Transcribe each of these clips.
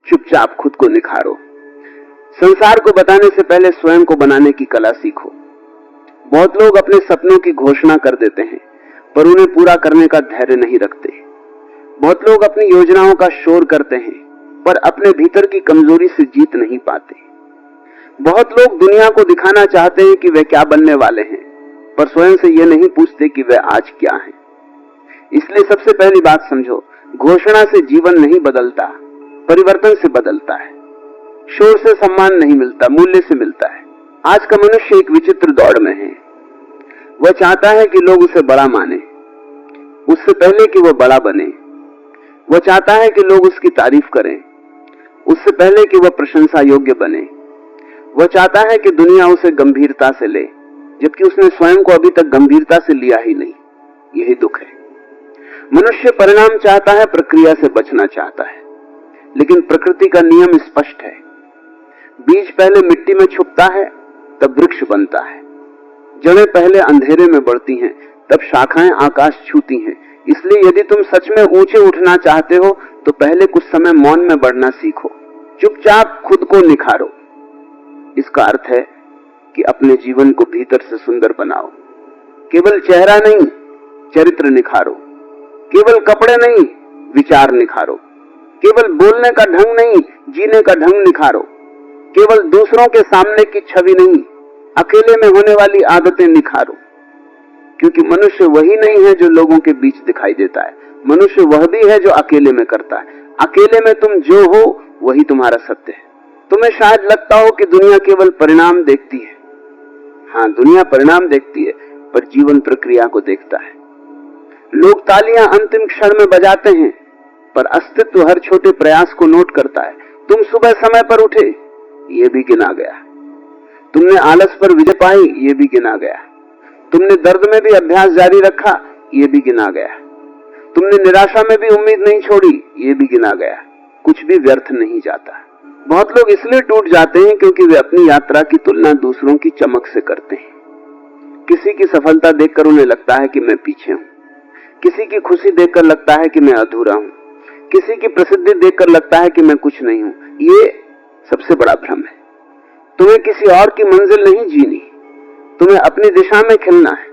चुपचाप खुद को निखारो। संसार को बताने से पहले स्वयं को बनाने की कला सीखो। बहुत लोग अपने सपनों की घोषणा कर देते हैं, पर उन्हें पूरा करने का धैर्य नहीं रखते। बहुत लोग अपनी योजनाओं का शोर करते हैं, पर अपने भीतर की कमजोरी से जीत नहीं पाते। बहुत लोग दुनिया को दिखाना चाहते हैं कि वे क्या बनने वाले हैं, पर स्वयं से यह नहीं पूछते कि वे आज क्या हैं। इसलिए सबसे पहली बात समझो, घोषणा से जीवन नहीं बदलता, परिवर्तन से बदलता है। शोर से सम्मान नहीं मिलता, मूल्य से मिलता है। आज का मनुष्य एक विचित्र दौड़ में है। वह चाहता है कि लोग उसे बड़ा माने, उससे पहले कि वह बड़ा बने। वह चाहता है कि लोग उसकी तारीफ करें, उससे पहले कि वह प्रशंसा योग्य बने। वह चाहता है कि दुनिया उसे गंभीरता से ले, जबकि उसने स्वयं को अभी तक गंभीरता से लिया ही नहीं। यही दुख है। मनुष्य परिणाम चाहता है, प्रक्रिया से बचना चाहता है। लेकिन प्रकृति का नियम स्पष्ट है। बीज पहले मिट्टी में छुपता है, तब वृक्ष बनता है। जड़ें पहले अंधेरे में बढ़ती हैं, तब शाखाएं आकाश छूती हैं। इसलिए यदि तुम सच में ऊंचे उठना चाहते हो, तो पहले कुछ समय मौन में बढ़ना सीखो। चुपचाप खुद को निखारो। इसका अर्थ है कि अपने जीवन को भीतर से सुंदर बनाओ। केवल चेहरा नहीं, चरित्र निखारो। केवल कपड़े नहीं, विचार निखारो। केवल बोलने का ढंग नहीं, जीने का ढंग निखारो। केवल दूसरों के सामने की छवि नहीं, अकेले में होने वाली आदतें निखारो। क्योंकि मनुष्य वही नहीं है जो लोगों के बीच दिखाई देता है। मनुष्य वह भी है जो अकेले में करता है। अकेले में तुम जो हो वही तुम्हारा सत्य है। तुम्हें शायद लगता हो कि दुनिया केवल परिणाम देखती है। हाँ, दुनिया परिणाम देखती है, पर जीवन प्रक्रिया को देखता है। लोग तालियां अंतिम क्षण में बजाते हैं, पर अस्तित्व हर छोटे प्रयास को नोट करता है। तुम सुबह समय पर उठे, ये भी गिना गया। तुमने आलस पर विजय पाई, ये भी गिना गया। तुमने दर्द में भी अभ्यास जारी रखा, ये भी गिना गया। तुमने निराशा में भी उम्मीद नहीं छोड़ी, ये भी गिना गया। कुछ भी व्यर्थ नहीं जाता। बहुत लोग इसलिए टूट जाते हैं क्योंकि वे अपनी यात्रा की तुलना दूसरों की चमक से करते हैं। किसी की सफलता देखकर उन्हें लगता है कि मैं पीछे हूं। किसी की खुशी देखकर लगता है कि मैं अधूरा हूं। किसी की प्रसिद्धि देखकर लगता है कि मैं कुछ नहीं हूं। ये सबसे बड़ा भ्रम है। तुम्हें किसी और की मंजिल नहीं जीनी, तुम्हें अपनी दिशा में खिलना है।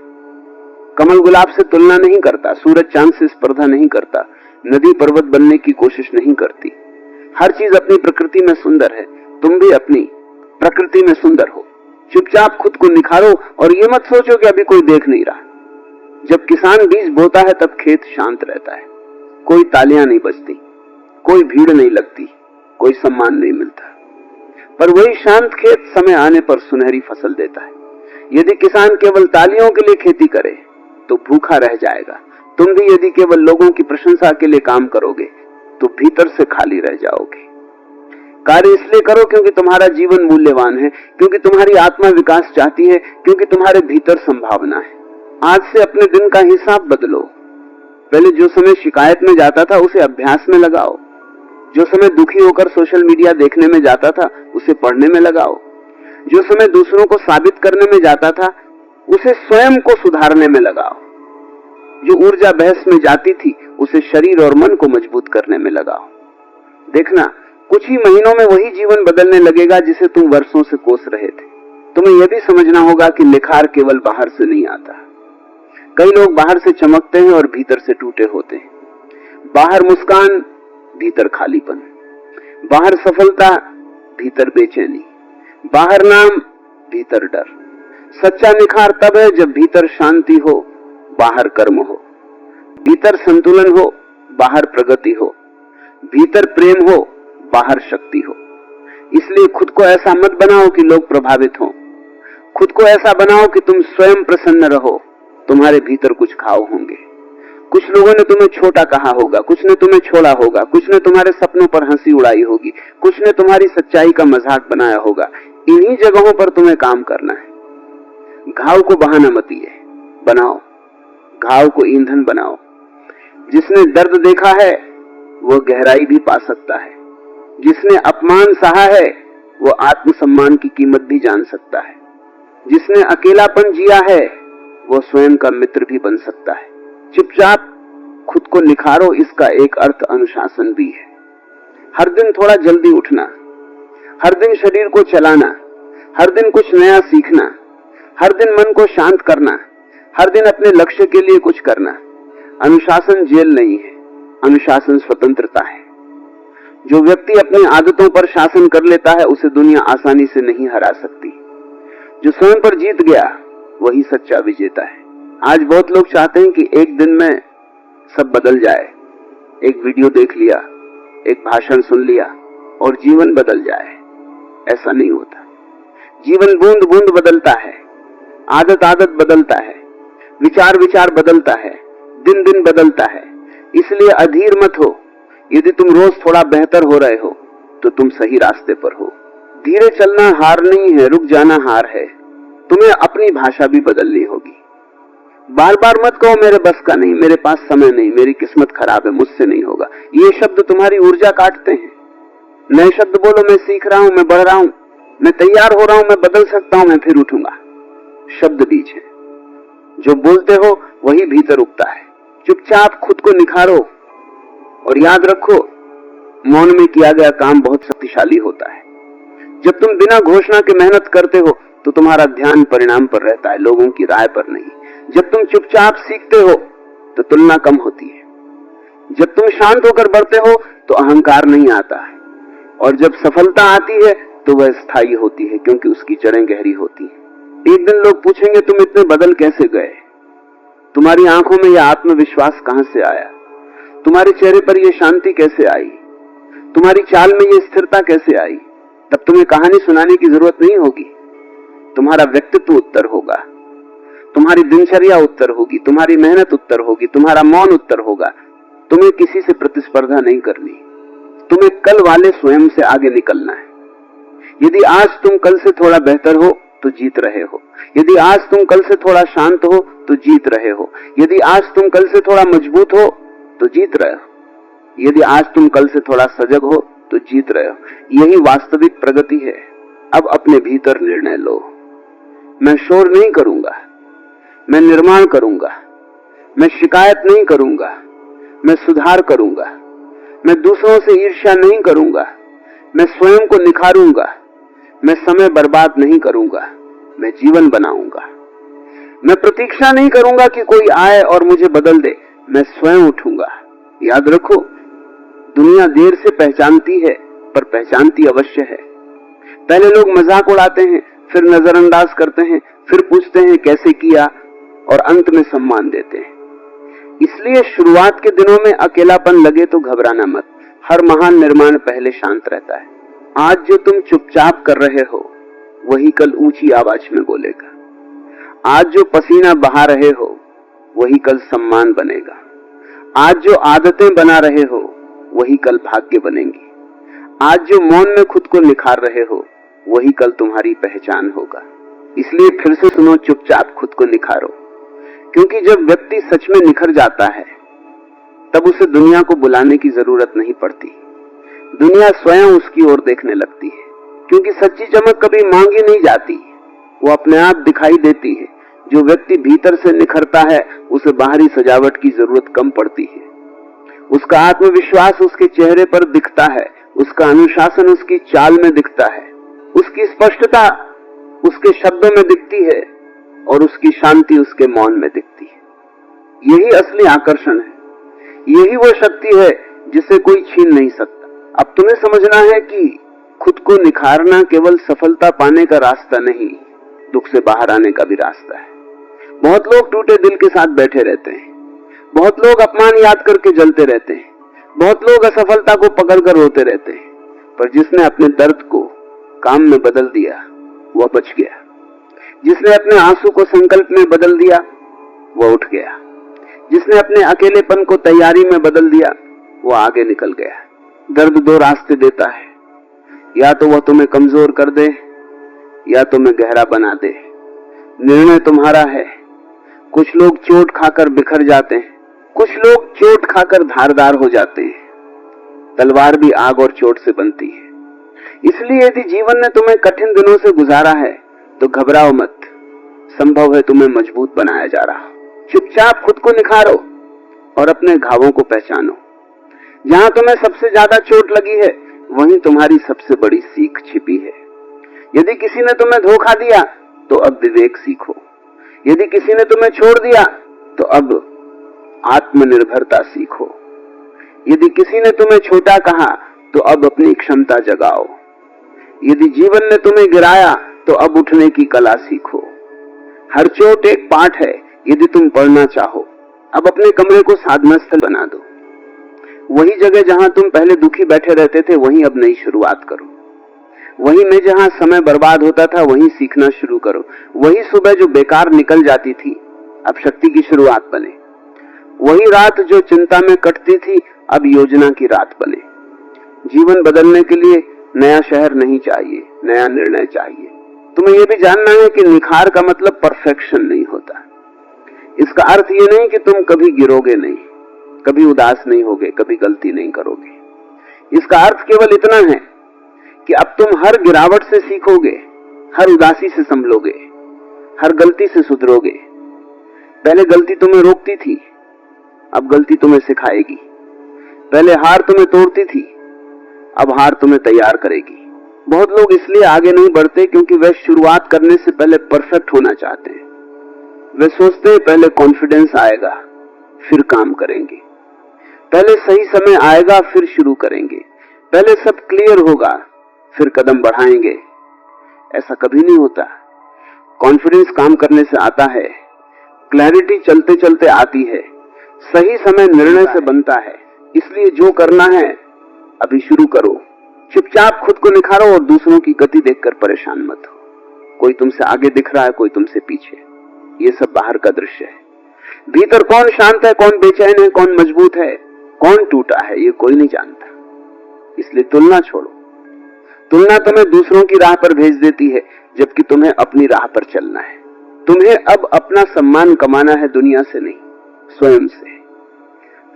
कमल गुलाब से तुलना नहीं करता, सूरज चांद से स्पर्धा नहीं करता, नदी पर्वत बनने की कोशिश नहीं करती। हर चीज अपनी प्रकृति में सुंदर है। तुम भी अपनी प्रकृति में सुंदर हो। चुपचाप खुद को निखारो और ये मत सोचो कि अभी कोई देख नहीं रहा। जब किसान बीज बोता है तब खेत शांत रहता है। कोई तालियां नहीं बजती, कोई भीड़ नहीं लगती, कोई सम्मान नहीं मिलता। पर वही शांत खेत समय आने पर सुनहरी फसल देता है। यदि किसान केवल तालियों के लिए खेती करे तो भूखा रह जाएगा। तुम भी यदि केवल लोगों की प्रशंसा के लिए काम करोगे तो भीतर से खाली रह जाओगे। कार्य इसलिए करो क्योंकि तुम्हारा जीवन मूल्यवान है, क्योंकि तुम्हारी आत्मा विकास चाहती है, क्योंकि तुम्हारे भीतर संभावना है। आज से अपने दिन का हिसाब बदलो। पहले जो समय शिकायत में जाता था उसे अभ्यास में लगाओ। जो समय दुखी होकर सोशल मीडिया देखने में जाता था उसे पढ़ने में लगाओ। जो समय दूसरों को साबित करने में जाता था उसे स्वयं को सुधारने में लगाओ। जो ऊर्जा बहस में जाती थी उसे शरीर और मन को मजबूत करने में लगाओ। देखना, कुछ ही महीनों में वही जीवन बदलने लगेगा जिसे तुम वर्षों से कोस रहे थे। तुम्हें यह भी समझना होगा कि निखार केवल बाहर से नहीं आता। कई लोग बाहर से चमकते हैं और भीतर से टूटे होते हैं। बाहर मुस्कान, भीतर खालीपन। बाहर सफलता, भीतर बेचैनी। बाहर नाम, भीतर डर। सच्चा निखार तब है जब भीतर शांति हो, बाहर कर्म हो। भीतर संतुलन हो, बाहर प्रगति हो। भीतर प्रेम हो, बाहर शक्ति हो। इसलिए खुद को ऐसा मत बनाओ कि लोग प्रभावित हों। खुद को ऐसा बनाओ कि तुम स्वयं प्रसन्न रहो। तुम्हारे भीतर कुछ घाव होंगे। कुछ लोगों ने तुम्हें छोटा कहा होगा, कुछ ने तुम्हें छोड़ा होगा, कुछ ने तुम्हारे सपनों पर हंसी उड़ाई होगी, कुछ ने तुम्हारी सच्चाई का मजाक बनाया होगा। इन्हीं जगहों पर तुम्हें काम करना है। घाव को बहाना मत बनाओ, घाव को ईंधन बनाओ। जिसने दर्द देखा है वो गहराई भी पा सकता है। जिसने अपमान सहा है वो आत्मसम्मान की कीमत भी जान सकता है। जिसने अकेलापन जिया है वो स्वयं का मित्र भी बन सकता है। चुपचाप खुद को निखारो, इसका एक अर्थ अनुशासन भी है। हर दिन थोड़ा जल्दी उठना, हर दिन शरीर को चलाना, हर दिन कुछ नया सीखना, हर दिन मन को शांत करना, हर दिन अपने लक्ष्य के लिए कुछ करना। अनुशासन जेल नहीं है, अनुशासन स्वतंत्रता है। जो व्यक्ति अपनी आदतों पर शासन कर लेता है उसे दुनिया आसानी से नहीं हरा सकती। जो स्वयं पर जीत गया वही सच्चा विजेता है। आज बहुत लोग चाहते हैं कि एक दिन में सब बदल जाए, एक वीडियो देख लिया, एक भाषण सुन लिया और जीवन बदल जाए। ऐसा नहीं होता। जीवन बूंद बूंद बदलता है, आदत आदत बदलता है, विचार विचार बदलता है, दिन दिन बदलता है। इसलिए अधीर मत हो। यदि तुम रोज थोड़ा बेहतर हो रहे हो तो तुम सही रास्ते पर हो। धीरे चलना हार नहीं है, रुक जाना हार है। तुम्हें अपनी भाषा भी बदलनी होगी। बार बार मत कहो मेरे बस का नहीं, मेरे पास समय नहीं, मेरी किस्मत खराब है, मुझसे नहीं होगा। ये शब्द तुम्हारी ऊर्जा काटते हैं। नए शब्द बोलो, मैं सीख रहा हूं, मैं बढ़ रहा हूं, मैं तैयार हो रहा हूं, मैं बदल सकता हूं, मैं फिर उठूंगा। शब्द बीज है, जो बोलते हो वही भीतर उगता है। चुपचाप खुद को निखारो और याद रखो, मौन में किया गया काम बहुत शक्तिशाली होता है। जब तुम बिना घोषणा के मेहनत करते हो तो तुम्हारा ध्यान परिणाम पर रहता है, लोगों की राय पर नहीं। जब तुम चुपचाप सीखते हो तो तुलना कम होती है। जब तुम शांत होकर बढ़ते हो तो अहंकार नहीं आता है। और जब सफलता आती है तो वह स्थायी होती है, क्योंकि उसकी जड़ें गहरी होती हैं। एक दिन लोग पूछेंगे तुम इतने बदल कैसे गए? तुम्हारी आंखों में यह आत्मविश्वास कहां से आया? तुम्हारे चेहरे पर यह शांति कैसे आई? तुम्हारी चाल में यह स्थिरता कैसे आई? तब तुम्हें कहानी सुनाने की जरूरत नहीं होगी। तुम्हारा व्यक्तित्व उत्तर होगा, तुम्हारी दिनचर्या उत्तर होगी, तुम्हारी मेहनत उत्तर होगी, तुम्हारा मौन उत्तर होगा। तुम्हें किसी से प्रतिस्पर्धा नहीं करनी, तुम्हें कल वाले स्वयं से आगे निकलना है। यदि आज तुम कल से थोड़ा बेहतर हो तो जीत रहे हो। यदि आज तुम कल से थोड़ा शांत हो तो जीत रहे हो। यदि आज तुम कल से थोड़ा मजबूत हो तो जीत रहे हो। यदि आज तुम कल से थोड़ा सजग हो तो जीत रहे हो। यही वास्तविक प्रगति है। अब अपने भीतर निर्णय लो। मैं शोर नहीं करूंगा, मैं निर्माण करूंगा। मैं शिकायत नहीं करूंगा, मैं सुधार करूंगा। मैं दूसरों से ईर्ष्या नहीं करूंगा, मैं स्वयं को निखारूंगा। मैं समय बर्बाद नहीं करूंगा, मैं जीवन बनाऊंगा। मैं प्रतीक्षा नहीं करूंगा कि कोई आए और मुझे बदल दे, मैं स्वयं उठूंगा। याद रखो, दुनिया देर से पहचानती है पर पहचानती अवश्य है। पहले लोग मजाक उड़ाते हैं, फिर नजरअंदाज करते हैं, फिर पूछते हैं कैसे किया और अंत में सम्मान देते हैं। इसलिए शुरुआत के दिनों में अकेलापन लगे तो घबराना मत। हर महान निर्माण पहले शांत रहता है। आज जो तुम चुपचाप कर रहे हो वही कल ऊंची आवाज में बोलेगा। आज जो पसीना बहा रहे हो वही कल सम्मान बनेगा। आज जो आदतें बना रहे हो वही कल भाग्य बनेंगी। आज जो मौन में खुद को निखार रहे हो वही कल तुम्हारी पहचान होगा। इसलिए फिर से सुनो, चुपचाप खुद को निखारो। क्योंकि जब व्यक्ति सच में निखर जाता है तब उसे दुनिया को बुलाने की जरूरत नहीं पड़ती। दुनिया स्वयं उसकी ओर देखने लगती है। क्योंकि सच्ची चमक कभी मांगी नहीं जाती, वो अपने आप दिखाई देती है। जो व्यक्ति भीतर से निखरता है उसे बाहरी सजावट की जरूरत कम पड़ती है। उसका आत्मविश्वास उसके चेहरे पर दिखता है, उसका अनुशासन उसकी चाल में दिखता है, उसकी स्पष्टता उसके शब्दों में दिखती है और उसकी शांति उसके मौन में दिखती है। यही असली आकर्षण है। यही वो शक्ति है जिसे कोई छीन नहीं सकता। अब तुम्हें समझना है कि खुद को निखारना केवल सफलता पाने का रास्ता नहीं, दुख से बाहर आने का भी रास्ता है। बहुत लोग टूटे दिल के साथ बैठे रहते हैं। बहुत लोग अपमान याद करके जलते रहते हैं। बहुत लोग असफलता को पकड़कर रोते रहते हैं। पर जिसने अपने दर्द को काम में बदल दिया वह बच गया। जिसने अपने आंसू को संकल्प में बदल दिया वह उठ गया। जिसने अपने अकेलेपन को तैयारी में बदल दिया वह आगे निकल गया। दर्द दो रास्ते देता है, या तो वह तुम्हें कमजोर कर दे या तुम्हें गहरा बना दे। निर्णय तुम्हारा है। कुछ लोग चोट खाकर बिखर जाते हैं, कुछ लोग चोट खाकर धारदार हो जाते हैं। तलवार भी आग और चोट से बनती है। इसलिए यदि जीवन ने तुम्हें कठिन दिनों से गुजारा है तो घबराओ मत। संभव है तुम्हें मजबूत बनाया जा रहा। चुपचाप खुद को निखारो और अपने घावों को पहचानो। जहां तुम्हें सबसे ज्यादा चोट लगी है वहीं तुम्हारी सबसे बड़ी सीख छिपी है। यदि किसी ने तुम्हें धोखा दिया तो अब विवेक सीखो। यदि किसी ने तुम्हें छोड़ दिया तो अब आत्मनिर्भरता सीखो। यदि किसी ने तुम्हें छोटा कहा तो अब अपनी क्षमता जगाओ। यदि जीवन ने तुम्हें गिराया तो अब उठने की कला सीखो। हर चोट एक पाठ है। यदि तुम पढ़ना चाहो अब अपने कमरे को साधना स्थल बना दो। वही जगह जहां तुम पहले दुखी बैठे रहते थे वहीं अब नई शुरुआत करो। वही में जहां समय बर्बाद होता था वहीं सीखना शुरू करो। वही सुबह जो बेकार निकल जाती थी अब शक्ति की शुरुआत बने। वही रात जो चिंता में कटती थी अब योजना की रात बने। जीवन बदलने के लिए नया शहर नहीं चाहिए, नया निर्णय चाहिए। तुम्हें यह भी जानना है कि निखार का मतलब परफेक्शन नहीं होता। इसका अर्थ ये नहीं कि तुम कभी गिरोगे नहीं, कभी उदास नहीं होगे, कभी गलती नहीं करोगे। इसका अर्थ केवल इतना है कि अब तुम हर गिरावट से सीखोगे, हर उदासी से संभलोगे, हर गलती से सुधरोगे। पहले गलती तुम्हें रोकती थी, अब गलती तुम्हें सिखाएगी। पहले हार तुम्हें तोड़ती थी, अब हार तुम्हें तैयार करेगी। बहुत लोग इसलिए आगे नहीं बढ़ते क्योंकि वे शुरुआत करने से पहले परफेक्ट होना चाहते हैं। वे सोचते हैं पहले कॉन्फिडेंस आएगा फिर काम करेंगे, पहले सही समय आएगा फिर शुरू करेंगे, पहले सब क्लियर होगा फिर कदम बढ़ाएंगे। ऐसा कभी नहीं होता। कॉन्फिडेंस काम करने से आता है, क्लैरिटी चलते चलते आती है, सही समय निर्णय से बनता है। इसलिए जो करना है अभी शुरू करो। चुपचाप खुद को निखारो और दूसरों की गति देखकर परेशान मत हो। कोई तुमसे आगे दिख रहा है, कोई तुमसे पीछे, ये सब बाहर का दृश्य है। भीतर कौन शांत है, कौन बेचैन है, कौन मजबूत है, कौन टूटा है, ये कोई नहीं जानता। इसलिए तुलना छोड़ो। तुलना तुम्हें दूसरों की राह पर भेज देती है जबकि तुम्हें अपनी राह पर चलना है। तुम्हें अब अपना सम्मान कमाना है दुनिया से नहीं, स्वयं से।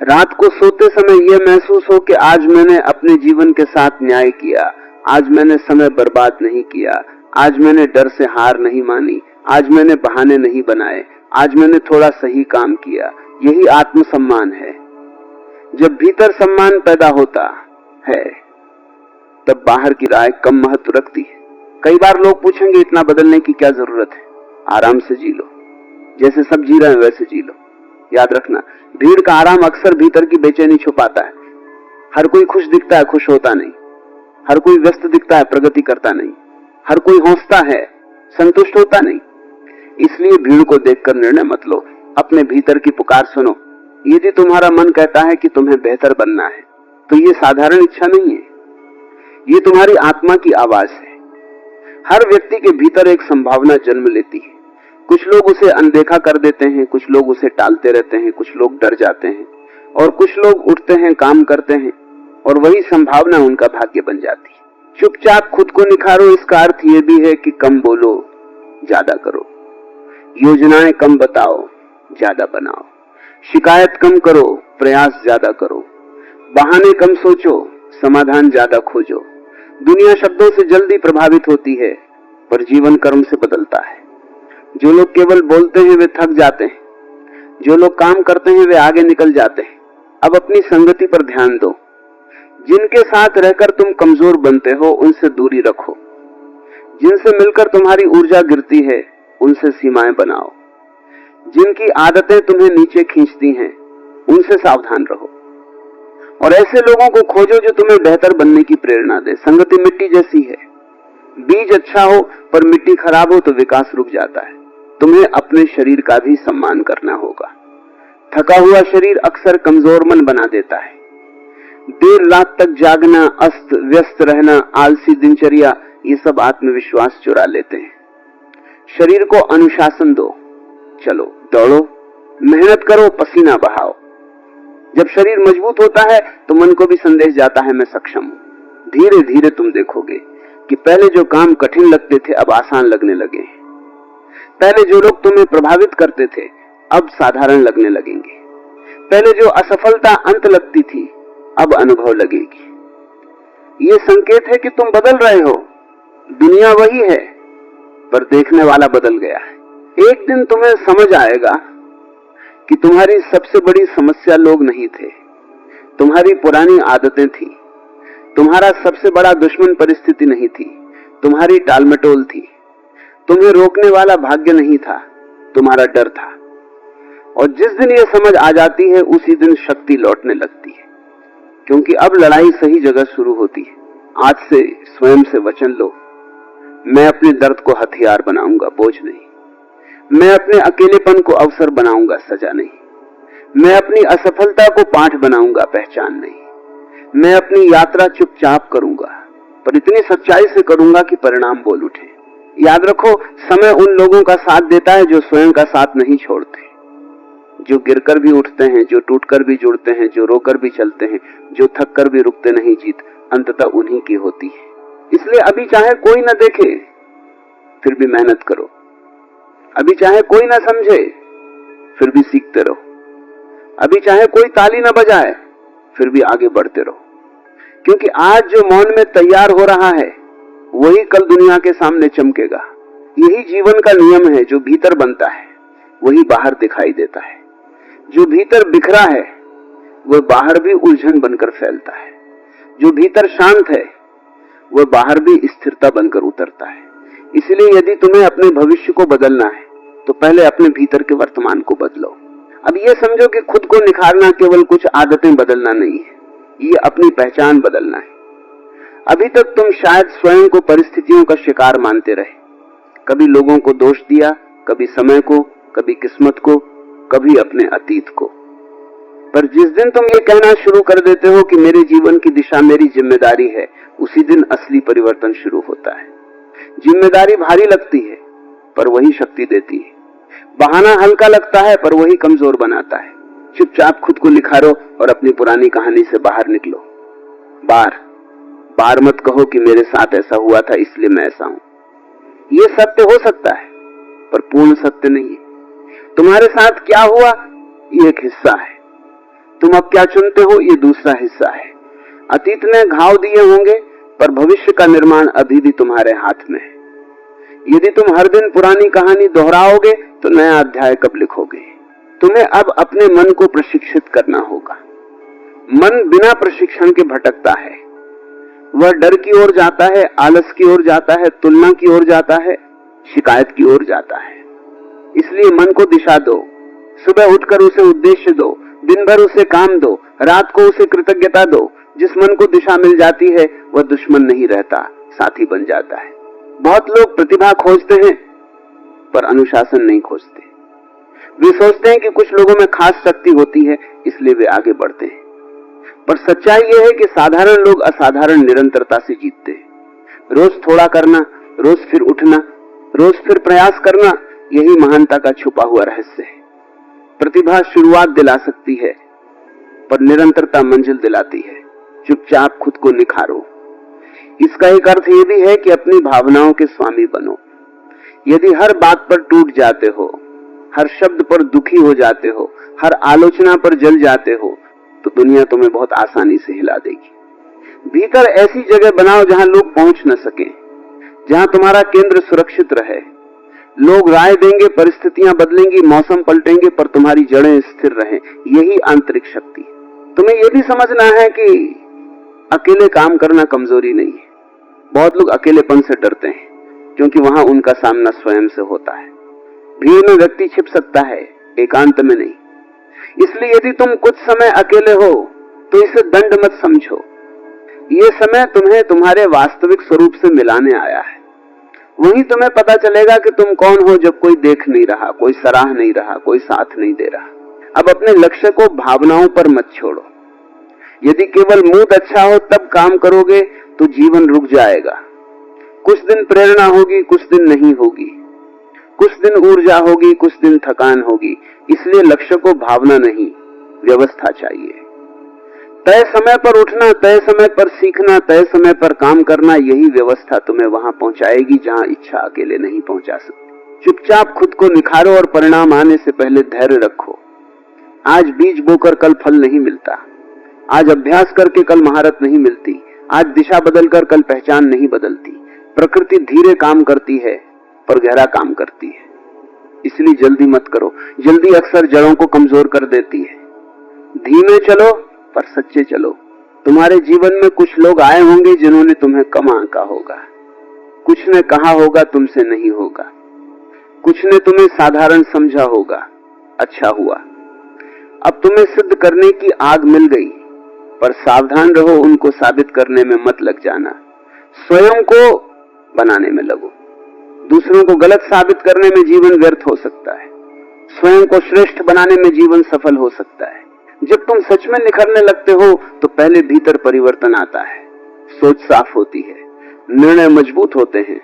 रात को सोते समय यह महसूस हो कि आज मैंने अपने जीवन के साथ न्याय किया, आज मैंने समय बर्बाद नहीं किया, आज मैंने डर से हार नहीं मानी, आज मैंने बहाने नहीं बनाए, आज मैंने थोड़ा सही काम किया। यही आत्मसम्मान है। जब भीतर सम्मान पैदा होता है तब बाहर की राय कम महत्व रखती है। कई बार लोग पूछेंगे इतना बदलने की क्या जरूरत है, आराम से जी लो, जैसे सब जी रहे हैं वैसे जी लो। याद रखना, भीड़ का आराम अक्सर भीतर की बेचैनी छुपाता है। हर कोई खुश दिखता है, खुश होता नहीं। हर कोई व्यस्त दिखता है, प्रगति करता नहीं। हर कोई हौसता है, संतुष्ट होता नहीं। इसलिए भीड़ को देखकर निर्णय मत लो, अपने भीतर की पुकार सुनो। यदि तुम्हारा मन कहता है कि तुम्हें बेहतर बनना है तो ये साधारण इच्छा नहीं है, ये तुम्हारी आत्मा की आवाज है। हर व्यक्ति के भीतर एक संभावना जन्म लेती है। कुछ लोग उसे अनदेखा कर देते हैं, कुछ लोग उसे टालते रहते हैं, कुछ लोग डर जाते हैं और कुछ लोग उठते हैं, काम करते हैं और वही संभावना उनका भाग्य बन जाती है। चुपचाप खुद को निखारो, इसका अर्थ यह भी है कि कम बोलो, ज्यादा करो। योजनाएं कम बताओ, ज्यादा बनाओ। शिकायत कम करो, प्रयास ज्यादा करो। बहाने कम सोचो, समाधान ज्यादा खोजो। दुनिया शब्दों से जल्दी प्रभावित होती है पर जीवन कर्म से बदलता है। जो लोग केवल बोलते हैं वे थक जाते हैं, जो लोग काम करते हैं वे आगे निकल जाते हैं। अब अपनी संगति पर ध्यान दो। जिनके साथ रहकर तुम कमजोर बनते हो उनसे दूरी रखो। जिनसे मिलकर तुम्हारी ऊर्जा गिरती है उनसे सीमाएं बनाओ। जिनकी आदतें तुम्हें नीचे खींचती हैं उनसे सावधान रहो और ऐसे लोगों को खोजो जो तुम्हें बेहतर बनने की प्रेरणा दे। संगति मिट्टी जैसी है, बीज अच्छा हो पर मिट्टी खराब हो तो विकास रुक जाता है। तुम्हें अपने शरीर का भी सम्मान करना होगा। थका हुआ शरीर अक्सर कमजोर मन बना देता है। देर रात तक जागना, अस्त व्यस्त रहना, आलसी दिनचर्या, ये सब आत्मविश्वास चुरा लेते हैं। शरीर को अनुशासन दो, चलो दौड़ो, मेहनत करो, पसीना बहाओ। जब शरीर मजबूत होता है तो मन को भी संदेश जाता है मैं सक्षम हूं। धीरे धीरे तुम देखोगे कि पहले जो काम कठिन लगते थे अब आसान लगने लगे। पहले जो लोग तुम्हें प्रभावित करते थे अब साधारण लगने लगेंगे। पहले जो असफलता अंत लगती थी अब अनुभव लगेगी। ये संकेत है कि तुम बदल रहे हो। दुनिया वही है पर देखने वाला बदल गया है। एक दिन तुम्हें समझ आएगा कि तुम्हारी सबसे बड़ी समस्या लोग नहीं थे, तुम्हारी पुरानी आदतें थी, तुम्हारा सबसे बड़ा दुश्मन परिस्थिति नहीं थी, तुम्हारी टालमटोल थी। तुम्हें रोकने वाला भाग्य नहीं था, तुम्हारा डर था। और जिस दिन यह समझ आ जाती है उसी दिन शक्ति लौटने लगती है, क्योंकि अब लड़ाई सही जगह शुरू होती है। आज से स्वयं से वचन लो, मैं अपने दर्द को हथियार बनाऊंगा, बोझ नहीं। मैं अपने अकेलेपन को अवसर बनाऊंगा, सजा नहीं। मैं अपनी असफलता को पाठ बनाऊंगा, पहचान नहीं। मैं अपनी यात्रा चुपचाप करूंगा, पर इतनी सच्चाई से करूंगा कि परिणाम बोल उठे। याद रखो, समय उन लोगों का साथ देता है जो स्वयं का साथ नहीं छोड़ते, जो गिरकर भी उठते हैं, जो टूटकर भी जुड़ते हैं, जो रोकर भी चलते हैं, जो थक कर भी रुकते नहीं। जीत अंततः उन्हीं की होती है। इसलिए अभी चाहे कोई न देखे फिर भी मेहनत करो, अभी चाहे कोई न समझे फिर भी सीखते रहो, अभी चाहे कोई ताली न बजाए फिर भी आगे बढ़ते रहो। क्योंकि आज जो मौन में तैयार हो रहा है वही कल दुनिया के सामने चमकेगा। यही जीवन का नियम है, जो भीतर बनता है वही बाहर दिखाई देता है। जो भीतर बिखरा है वह बाहर भी उलझन बनकर फैलता है। जो भीतर शांत है वह बाहर भी स्थिरता बनकर उतरता है। इसलिए यदि तुम्हें अपने भविष्य को बदलना है तो पहले अपने भीतर के वर्तमान को बदलो। अब ये समझो कि खुद को निखारना केवल कुछ आदतें बदलना नहीं है, ये अपनी पहचान बदलना है। अभी तक तुम शायद स्वयं को परिस्थितियों का शिकार मानते रहे, कभी लोगों को दोष दिया, कभी समय को, कभी किस्मत को, कभी अपने अतीत को। पर जिस दिन तुम ये कहना शुरू कर देते हो कि मेरे जीवन की दिशा मेरी जिम्मेदारी है, उसी दिन असली परिवर्तन शुरू होता है। जिम्मेदारी भारी लगती है पर वही शक्ति देती है। बहाना हल्का लगता है पर वही कमजोर बनाता है। चुपचाप खुद को निखारो और अपनी पुरानी कहानी से बाहर निकलो। बार बार मत कहो कि मेरे साथ ऐसा हुआ था इसलिए मैं ऐसा हूं। ये सत्य हो सकता है पर पूर्ण सत्य नहीं है। तुम्हारे साथ क्या हुआ ये एक हिस्सा है, तुम अब क्या चुनते हो ये दूसरा हिस्सा है। अतीत ने घाव दिए होंगे पर भविष्य का निर्माण अभी भी तुम्हारे हाथ में है। यदि तुम हर दिन पुरानी कहानी दोहराओगे तो नया अध्याय कब लिखोगे? तुम्हें अब अपने मन को प्रशिक्षित करना होगा। मन बिना प्रशिक्षण के भटकता है, वह डर की ओर जाता है, आलस की ओर जाता है, तुलना की ओर जाता है, शिकायत की ओर जाता है। इसलिए मन को दिशा दो, सुबह उठकर उसे उद्देश्य दो, दिन भर उसे काम दो, रात को उसे कृतज्ञता दो। जिस मन को दिशा मिल जाती है वह दुश्मन नहीं रहता, साथी बन जाता है। बहुत लोग प्रतिभा खोजते हैं पर अनुशासन नहीं खोजते। वे सोचते हैं कि कुछ लोगों में खास शक्ति होती है इसलिए वे आगे बढ़ते हैं, पर सच्चाई यह है कि साधारण लोग असाधारण निरंतरता से जीतते हैं। रोज थोड़ा करना, रोज फिर उठना, रोज फिर प्रयास करना, यही महानता का छुपा हुआ रहस्य है। प्रतिभा शुरुआत दिला सकती है पर निरंतरता मंजिल दिलाती है। चुपचाप खुद को निखारो। इसका एक अर्थ यह भी है कि अपनी भावनाओं के स्वामी बनो। यदि हर बात पर टूट जाते हो, हर शब्द पर दुखी हो जाते हो, हर आलोचना पर जल जाते हो, तो दुनिया तुम्हें बहुत आसानी से हिला देगी। भीतर ऐसी जगह बनाओ जहां लोग पहुंच न सके, जहां तुम्हारा केंद्र सुरक्षित रहे। लोग राय देंगे, परिस्थितियां बदलेंगी, मौसम पलटेंगे, पर तुम्हारी जड़ें स्थिर रहें। यही आंतरिक शक्ति। तुम्हें यह भी समझना है कि अकेले काम करना कमजोरी नहीं है। बहुत लोग अकेलेपन से डरते हैं क्योंकि वहां उनका सामना स्वयं से होता है। भीड़ में व्यक्ति छिप सकता है, एकांत में नहीं। इसलिए यदि तुम कुछ समय अकेले हो तो इसे दंड मत समझो। ये समय तुम्हें तुम्हारे वास्तविक स्वरूप से मिलाने आया है। वहीं तुम्हें पता चलेगा कि तुम कौन हो जब कोई देख नहीं रहा, कोई सराह नहीं रहा, कोई साथ नहीं दे रहा। अब अपने लक्ष्य को भावनाओं पर मत छोड़ो। यदि केवल मूड अच्छा हो तब काम करोगे तो जीवन रुक जाएगा। कुछ दिन प्रेरणा होगी, कुछ दिन नहीं होगी, कुछ दिन ऊर्जा होगी, कुछ दिन थकान होगी। इसलिए लक्ष्य को भावना नहीं, व्यवस्था चाहिए। तय समय पर उठना, तय समय पर सीखना, तय समय पर काम करना, यही व्यवस्था तुम्हें वहां पहुंचाएगी जहां इच्छा अकेले नहीं पहुंचा सकती। चुपचाप खुद को निखारो और परिणाम आने से पहले धैर्य रखो। आज बीज बोकर कल फल नहीं मिलता, आज अभ्यास करके कल महारत नहीं मिलती, आज दिशा बदलकर कल पहचान नहीं बदलती। प्रकृति धीरे काम करती है पर गहरा काम करती है। इसलिए जल्दी मत करो, जल्दी अक्सर जड़ों को कमजोर कर देती है। धीमे चलो पर सच्चे चलो तुम्हारे जीवन में कुछ लोग आए होंगे जिन्होंने तुम्हें कम आंका होगा, कुछ ने कहा होगा तुमसे नहीं होगा, कुछ ने तुम्हें साधारण समझा होगा, अच्छा हुआ। अब तुम्हें सिद्ध करने की आग मिल गई, पर सावधान रहो, उनको साबित करने में मत लग जाना। स्वयं को बनाने में लगो। दूसरों को गलत साबित करने में जीवन व्यर्थ हो सकता है, स्वयं को श्रेष्ठ बनाने में जीवन सफल हो सकता है। जब तुम सच में निखरने लगते हो तो पहले भीतर परिवर्तन आता है, सोच साफ होती है, निर्णय मजबूत होते हैं,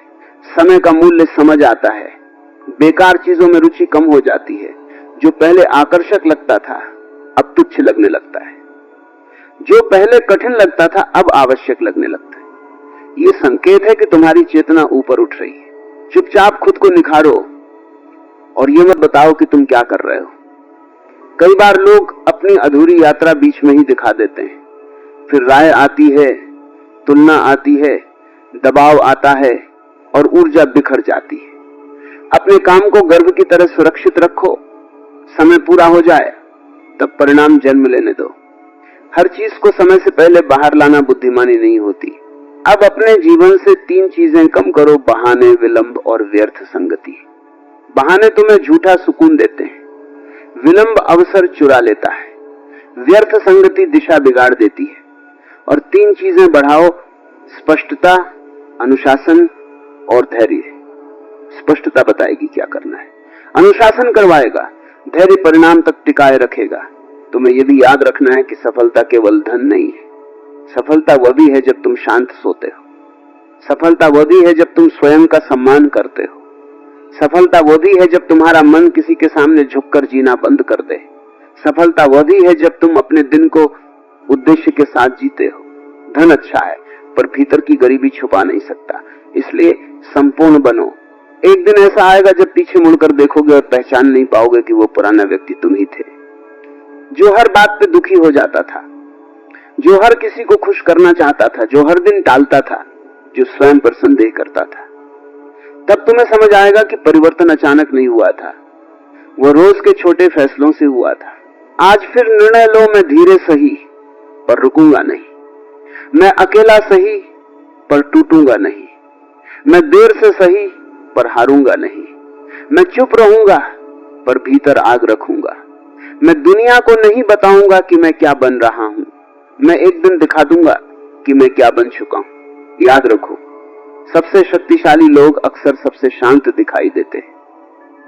समय का मूल्य समझ आता है, बेकार चीजों में रुचि कम हो जाती है। जो पहले आकर्षक लगता था अब तुच्छ लगने लगता है, जो पहले कठिन लगता था अब आवश्यक लगने लगता है। ये संकेत है कि तुम्हारी चेतना ऊपर उठ रही है। चुपचाप खुद को निखारो और ये मत बताओ कि तुम क्या कर रहे हो। कई बार लोग अपनी अधूरी यात्रा बीच में ही दिखा देते हैं, फिर राय आती है, तुलना आती है, दबाव आता है और ऊर्जा बिखर जाती है। अपने काम को गर्भ की तरह सुरक्षित रखो, समय पूरा हो जाए तब परिणाम जन्म लेने दो। हर चीज को समय से पहले बाहर लाना बुद्धिमानी नहीं होती। अब अपने जीवन से 3 चीजें कम करो: बहाने, विलंब और व्यर्थ संगति। बहाने तुम्हें झूठा सुकून देते हैं, विलंब अवसर चुरा लेता है, व्यर्थ संगति दिशा बिगाड़ देती है। और 3 चीजें बढ़ाओ: स्पष्टता, अनुशासन और धैर्य। स्पष्टता बताएगी क्या करना है, अनुशासन करवाएगा, धैर्य परिणाम तक टिकाए रखेगा। तुम्हें यह भी याद रखना है कि सफलता केवल धन नहीं है, सफलता वह भी है जब तुम शांत सोते हो, सफलता वह भी है जब तुम स्वयं का सम्मान करते हो, सफलता वह भी है जब तुम्हारा मन किसी के सामने झुककर जीना बंद कर दे, सफलता वह भी है जब तुम अपने दिन को उद्देश्य के साथ जीते हो। धन अच्छा है पर भीतर की गरीबी छुपा नहीं सकता, इसलिए संपूर्ण बनो। एक दिन ऐसा आएगा जब पीछे मुड़कर देखोगे और पहचान नहीं पाओगे कि वो पुराना व्यक्ति तुम ही थे, जो हर बात पे दुखी हो जाता था, जो हर किसी को खुश करना चाहता था, जो हर दिन टालता था, जो स्वयं पर संदेह करता था। तब तुम्हें समझ आएगा कि परिवर्तन अचानक नहीं हुआ था, वो रोज के छोटे फैसलों से हुआ था। आज फिर निर्णय लो, मैं धीरे सही पर रुकूंगा नहीं, मैं अकेला सही पर टूटूंगा नहीं, मैं देर से सही पर हारूंगा नहीं, मैं चुप रहूंगा पर भीतर आग रखूंगा, मैं दुनिया को नहीं बताऊंगा कि मैं क्या बन रहा हूं, मैं एक दिन दिखा दूंगा कि मैं क्या बन चुका हूं। याद रखो, सबसे शक्तिशाली लोग अक्सर सबसे शांत दिखाई देते हैं,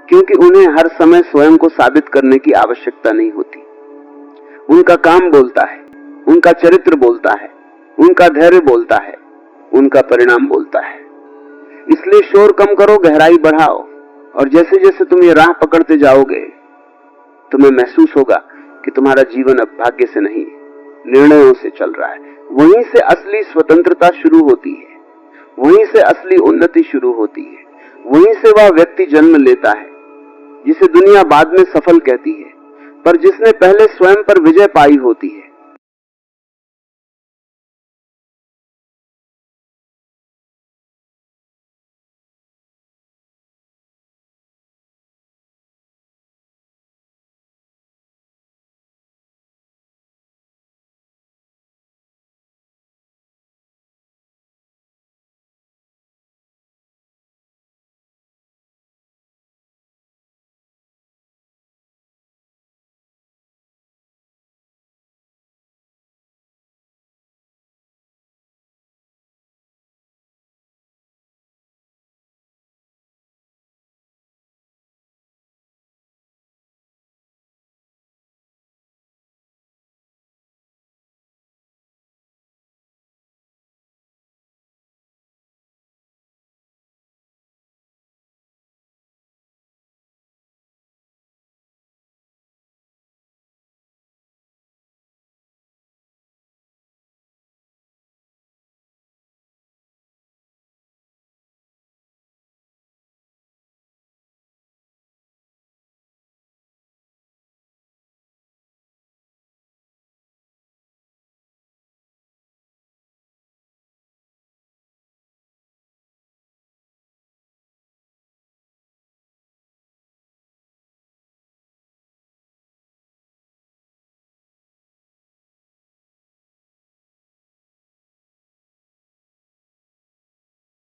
क्योंकि उन्हें हर समय स्वयं को साबित करने की आवश्यकता नहीं होती। उनका काम बोलता है, उनका चरित्र बोलता है, उनका धैर्य बोलता है, उनका परिणाम बोलता है। इसलिए शोर कम करो, गहराई बढ़ाओ, और जैसे जैसे तुम ये राह पकड़ते जाओगे तुम्हें महसूस होगा कि तुम्हारा जीवन अब भाग्य से नहीं, निर्णयों से चल रहा है। वहीं से असली स्वतंत्रता शुरू होती है, वहीं से असली उन्नति शुरू होती है, वहीं से वह व्यक्ति जन्म लेता है जिसे दुनिया बाद में सफल कहती है, पर जिसने पहले स्वयं पर विजय पाई होती है।